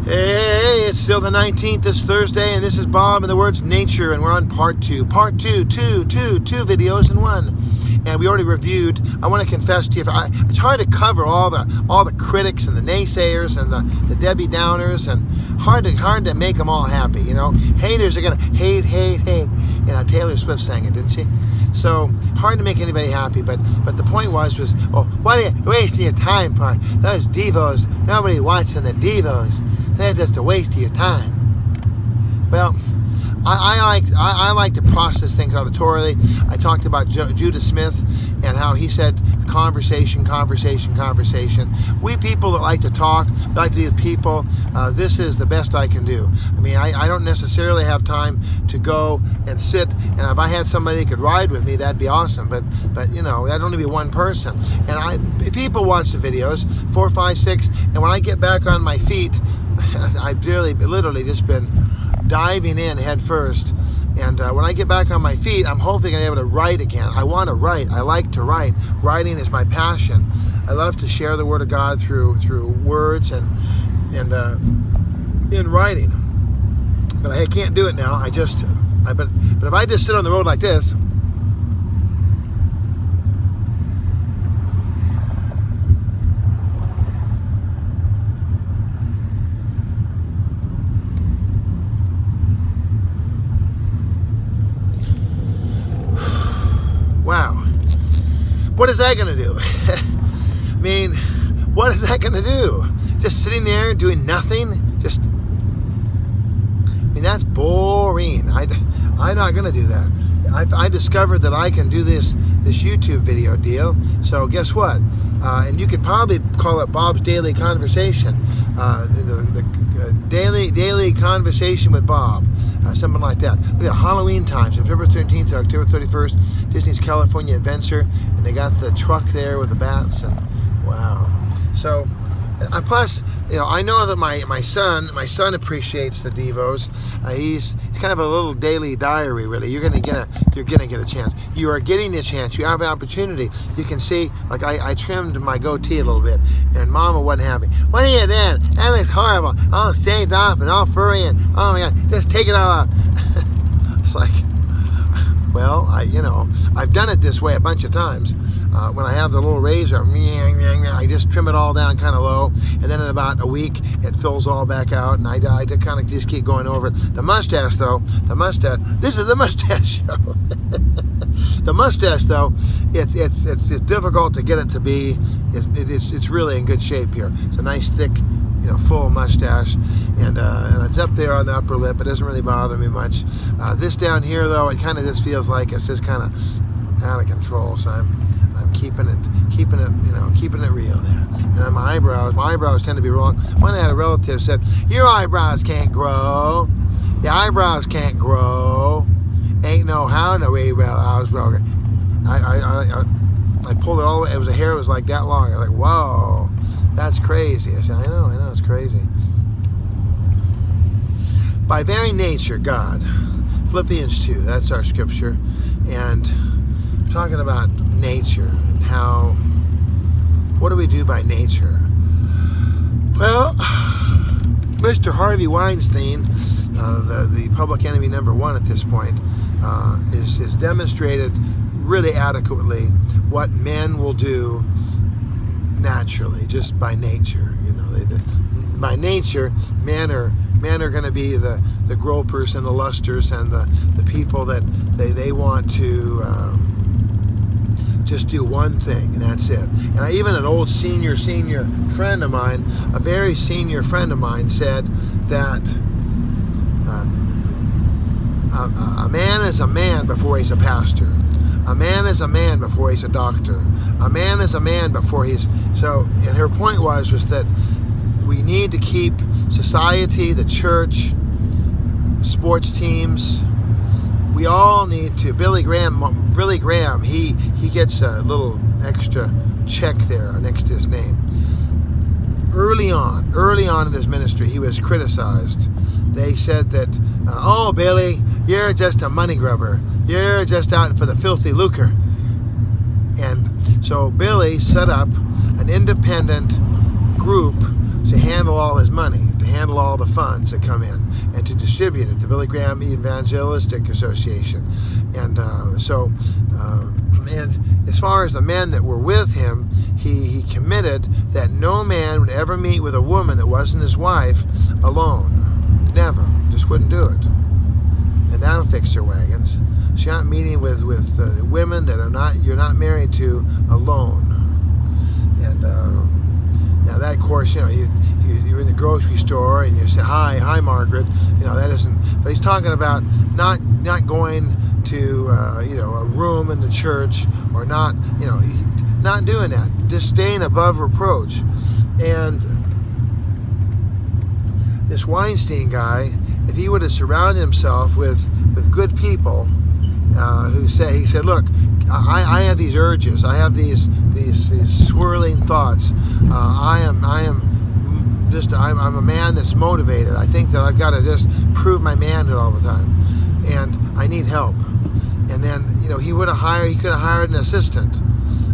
Hey, it's still the 19th, it's Thursday, and this is Bob and the words nature, and we're on part two. Part two videos in one. And we already reviewed, I want to confess to you, it's hard to cover all the critics and the naysayers and the Debbie Downers, and hard to make them all happy, you know. Haters are going to hate. You know, Taylor Swift sang it, didn't she? So, hard to make anybody happy, but the point was, why are you wasting your time, part? Those Devos, nobody watching the Devos. They're just a waste of your time. Well, I like to process things auditorily. I talked about Judah Smith and how he said conversation. We people that like to talk, like to be with people, this is the best I can do. I mean, I don't necessarily have time to go and sit, and if I had somebody that could ride with me, that'd be awesome. But you know, that'd only be one person. And people watch the videos, 4, 5, 6, and when I get back on my feet, I've literally just been diving in head first, and when I get back on my feet, I'm hopefully going to be able to write again. I want to write. I like to write. Writing is my passion. I love to share the Word of God through words and in writing. But I can't do it now. But if I just sit on the road like this, wow, what is that going to do? I mean, what is that going to do? Just sitting there doing nothing? I mean, that's boring. I'm not going to do that. I discovered that I can do this YouTube video deal. So guess what? And you could probably call it Bob's Daily Conversation. The daily conversation with Bob. Something like that. Look at Halloween time, September 13th to October 31st, Disney's California Adventure, and they got the truck there with the bats, and wow. So, plus, you know, I know that my son appreciates the Devos. He's kind of a little daily diary, really. You're gonna get a chance. You are getting a chance. You have an opportunity. You can see, like I trimmed my goatee a little bit, and Mama wasn't happy. What are you doing? That looks horrible. All shaved off and all furry, and oh my God, just take it all off. It's like, well, I've done it this way a bunch of times. When I have the little razor, I just trim it all down kind of low, and then in about a week, it fills all back out, and I kind of just keep going over it. The mustache, though, this is the mustache show. The mustache, though, it's difficult to get it to be. It's really in good shape here. It's a nice, thick, full mustache, and it's up there on the upper lip. It doesn't really bother me much. This down here, though, it kind of just feels like it's just kind of out of control. So I'm keeping it real there. And my eyebrows tend to be wrong. One I had a relative said, "Your eyebrows can't grow. The eyebrows can't grow. Ain't no how no eyebrows grow." I pulled it all the way. It was a hair. It was like that long. I was like, "Whoa, that's crazy." I said, "I know, it's crazy." By very nature, God. Philippians 2. That's our scripture, and I'm talking about nature and how. What do we do by nature? Well, Mr. Harvey Weinstein, the public enemy number one at this point, is demonstrated really adequately what men will do naturally, just by nature. By nature, men are going to be the gropers and the lusters and the people that they want to just do one thing, and that's it. And even an old senior friend of mine, a very senior friend of mine, said that a man is a man before he's a pastor. A man is a man before he's a doctor. A man is a man before he's... So, and her point was that we need to keep society, the church, sports teams, we all need to. Billy Graham, he gets a little extra check there next to his name. Early on in his ministry, he was criticized. They said that, "Oh, Billy, you're just a money grubber. You're just out for the filthy lucre." And so Billy set up an independent group to handle all his money, to handle all the funds that come in and to distribute it, the Billy Graham Evangelistic Association. And and as far as the men that were with him, he committed that no man would ever meet with a woman that wasn't his wife alone. Never. Just wouldn't do it. And that'll fix their wagons. So you're not meeting with women that you're not married to alone. And now that, of course, you're in the grocery store and you say, hi Margaret, that isn't, but he's talking about not going to a room in the church, or not doing that, just staying above reproach. And this Weinstein guy, if he would have surrounded himself with good people he said, look, I have these urges, I have these swirling thoughts, I'm a man that's motivated. I think that I've got to just prove my manhood all the time, and I need help. And then he could have hired an assistant,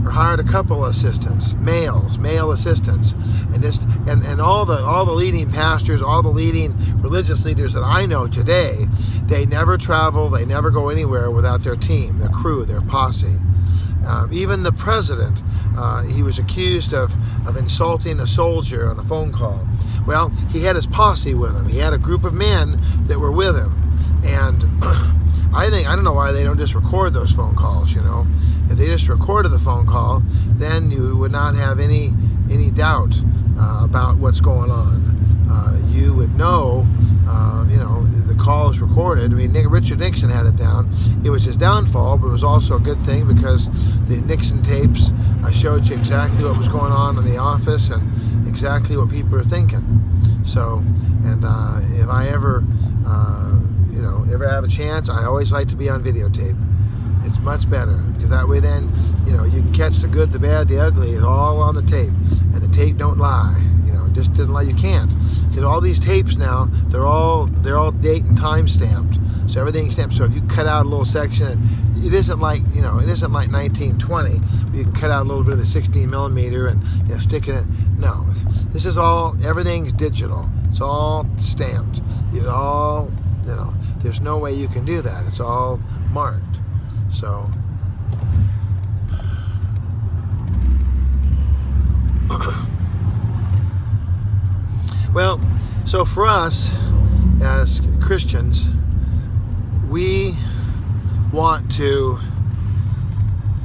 or hired a couple of assistants, male assistants, and all the leading pastors, all the leading religious leaders that I know today, they never travel, they never go anywhere without their team, their crew, their posse. Even the president, he was accused of insulting a soldier on a phone call. Well, he had his posse with him. He had a group of men that were with him, and I don't know why they don't just record those phone calls. If they just recorded the phone call, then you would not have any doubt about what's going on. You would know, the call is recorded. I mean, Richard Nixon had it down. It was his downfall, but it was also a good thing, because the Nixon tapes showed you exactly what was going on in the office and exactly what people are thinking. So, and if I ever have a chance, I always like to be on videotape. It's much better, because that way then, you can catch the good, the bad, the ugly. It's all on the tape, and the tape don't lie. Just didn't lie. You can't, because all these tapes now, they're all date and time stamped. So everything's stamped. So if you cut out a little section, it isn't like 1920. Where you can cut out a little bit of the 16 millimeter and stick it in. No, this is everything's digital. It's all stamped. There's no way you can do that. It's all marked. So, well, so for us as Christians, we want to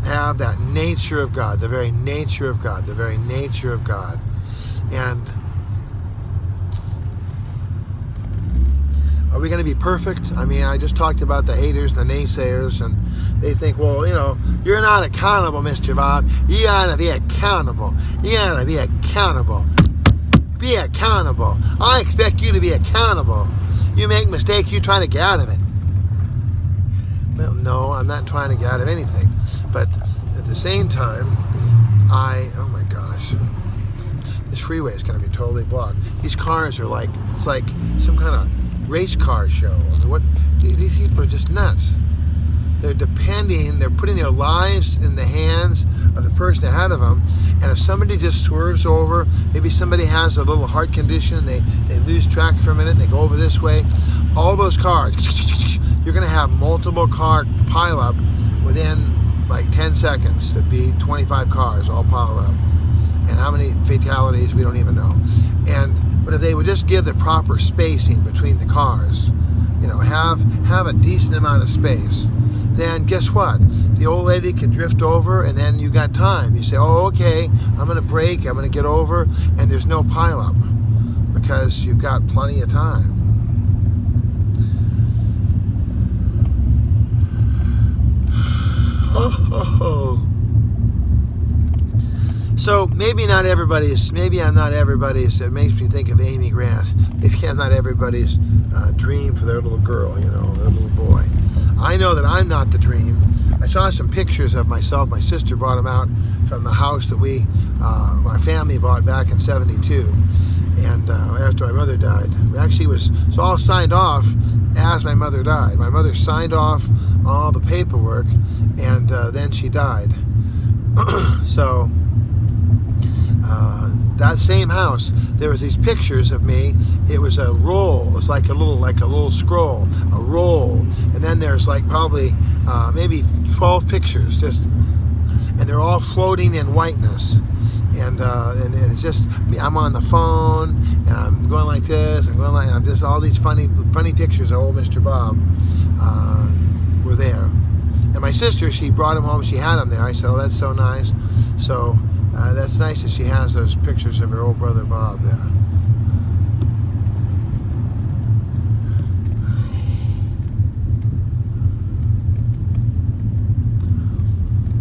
have that nature of God, the very nature of God, the very nature of God. And are we going to be perfect? I mean, I just talked about the haters and the naysayers, and they think, well, you're not accountable, Mr. Bob. You got to be accountable. You got to be accountable. Be accountable. I expect you to be accountable. You make mistakes, you try to get out of it. Well, no, I'm not trying to get out of anything. But at the same time, oh my gosh, this freeway is going to be totally blocked. These cars are it's like some kind of race car show. These people are just nuts. They're putting their lives in the hands of the person ahead of them, and if somebody just swerves over, maybe somebody has a little heart condition, they lose track for a minute, and they go over this way, all those cars, you're going to have multiple car pile up within like 10 seconds. There'd be 25 cars all piled up, and how many fatalities we don't even know. But if they would just give the proper spacing between the cars, have a decent amount of space, then guess what? The old lady can drift over, and then you got time. You say, oh, okay, I'm going to brake, I'm going to get over, and there's no pileup because you've got plenty of time. So maybe I'm not everybody's, it makes me think of Amy Grant. Maybe I'm not everybody's dream for their little girl, their little boy. I know that I'm not the dream. I saw some pictures of myself. My sister brought them out from the house that my family bought back in '72. And after my mother died, it was all signed off as my mother died. My mother signed off all the paperwork, and then she died. So that same house, there was these pictures of me. It was a roll. It was like a little scroll, a roll. And then there's like probably maybe 12 pictures, and they're all floating in whiteness. And it's just I'm on the phone and I'm going like this. I'm just all these funny pictures of old Mr. Bob were there. And my sister, she brought them home. She had them there. I said, "Oh, that's so nice." So that's nice that she has those pictures of her old brother Bob there.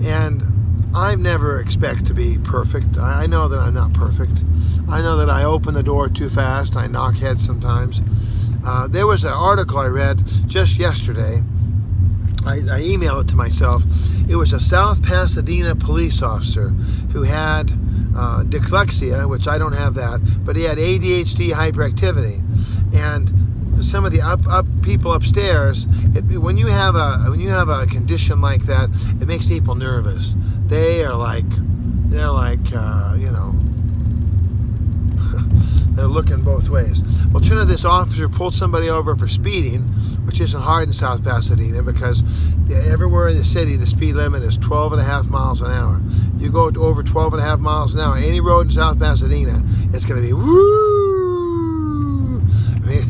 And I never expect to be perfect. I know that I'm not perfect. I know that I open the door too fast. I knock heads sometimes. There was an article I read just yesterday. I emailed it to myself. It was a South Pasadena police officer who had dyslexia, which I don't have that, but he had ADHD hyperactivity. And some of the people upstairs, when you have a condition like that, it makes people nervous. They're like they're looking both ways. Well, turns out this officer pulled somebody over for speeding, which isn't hard in South Pasadena because everywhere in the city the speed limit is 12.5 miles an hour. You go to over 12.5 miles an hour, any road in South Pasadena, it's going to be woo. I mean,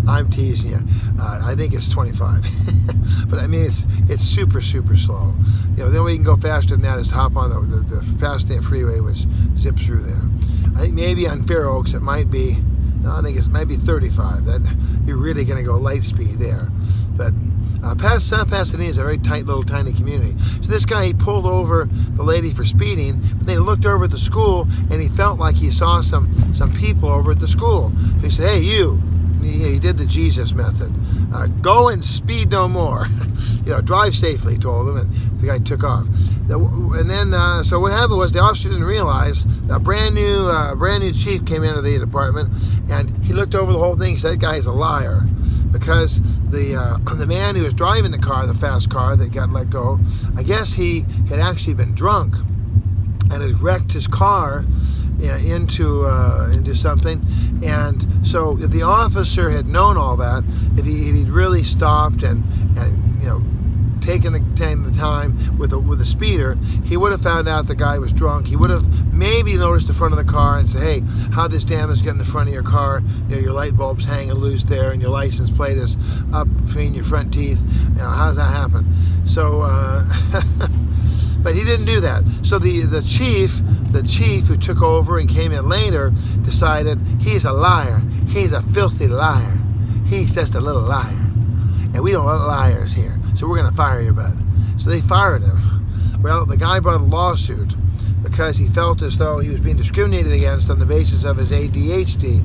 I'm teasing you. I think it's 25, but I mean it's super slow. The only way you can go faster than that is to hop on the Pasadena freeway, which zips through there. I think maybe on Fair Oaks it might be. No, I think it might be 35. That you're really going to go light speed there. But South Pasadena is a very tight little tiny community. So this guy, he pulled over the lady for speeding, but then he looked over at the school and he felt like he saw some people over at the school. So he said, "Hey, you." He did the Jesus method. Go and speed no more. Drive safely, told him, and the guy took off. And then, so what happened was the officer didn't realize a brand new chief came into the department, and he looked over the whole thing. He said, "That guy's a liar," because the man who was driving the car, the fast car that got let go, I guess he had actually been drunk and had wrecked his car into something. And so if the officer had known all that, if he'd really stopped and taken the time with a speeder, he would have found out the guy was drunk. He would have maybe noticed the front of the car and said, "Hey, how'd this damage get in the front of your car? Your light bulb's hanging loose there, and your license plate is up between your front teeth. How does that happen?" So, but he didn't do that. So the chief who took over and came in later decided he's a liar. He's a filthy liar. He's just a little liar. And we don't want liars here. So we're going to fire you, bud. So they fired him. Well, the guy brought a lawsuit because he felt as though he was being discriminated against on the basis of his ADHD.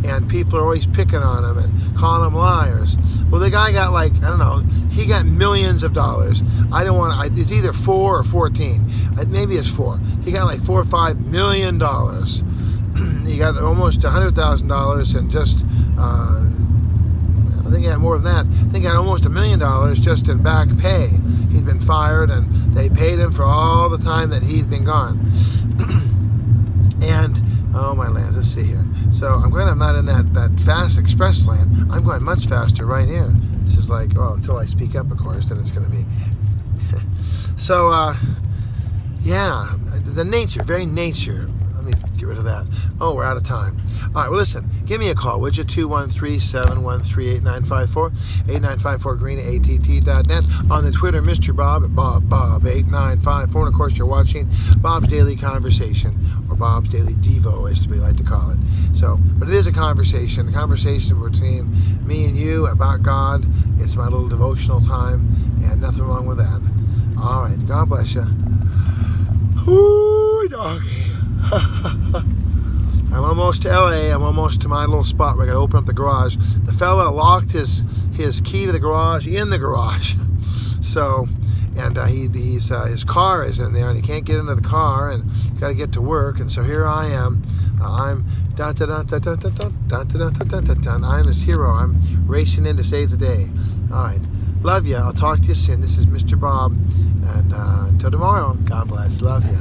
And people are always picking on him and calling him liars. Well, the guy got he got millions of dollars. It's either 4 or 14. Maybe it's 4. He got like $4 or $5 million. He got almost $100,000 and just, I think he had more than that. I think he had almost $1 million just in back pay. He'd been fired and they paid him for all the time that he'd been gone. And, oh my lands, let's see here. So I'm glad I'm not in that fast express lane. I'm going much faster right here. This is like, well, until I speak up, of course, then it's going to be. So, yeah, the nature, very nature. Let me get rid of that. Oh, we're out of time. All right, well, listen, give me a call, would you? 213-713-8954, 8954green at att.net. On the Twitter, Mr. Bob at Bob8954. And, of course, you're watching Bob's Daily Conversation, or Bob's Daily Devo, as we like to call it. So, but it is a conversation between me and you about God. It's my little devotional time, and nothing wrong with that. All right, God bless you. Ooh, doggy. I'm almost to LA. I'm almost to my little spot where I gotta open up the garage. The fella locked his key to the garage in the garage. So, and his car is in there, and he can't get into the car, and got to get to work. And so here I am. I'm I'm his hero. I'm racing in to save the day. All right. Love you. I'll talk to you soon. This is Mr. Bob. And until tomorrow, God bless. Love you.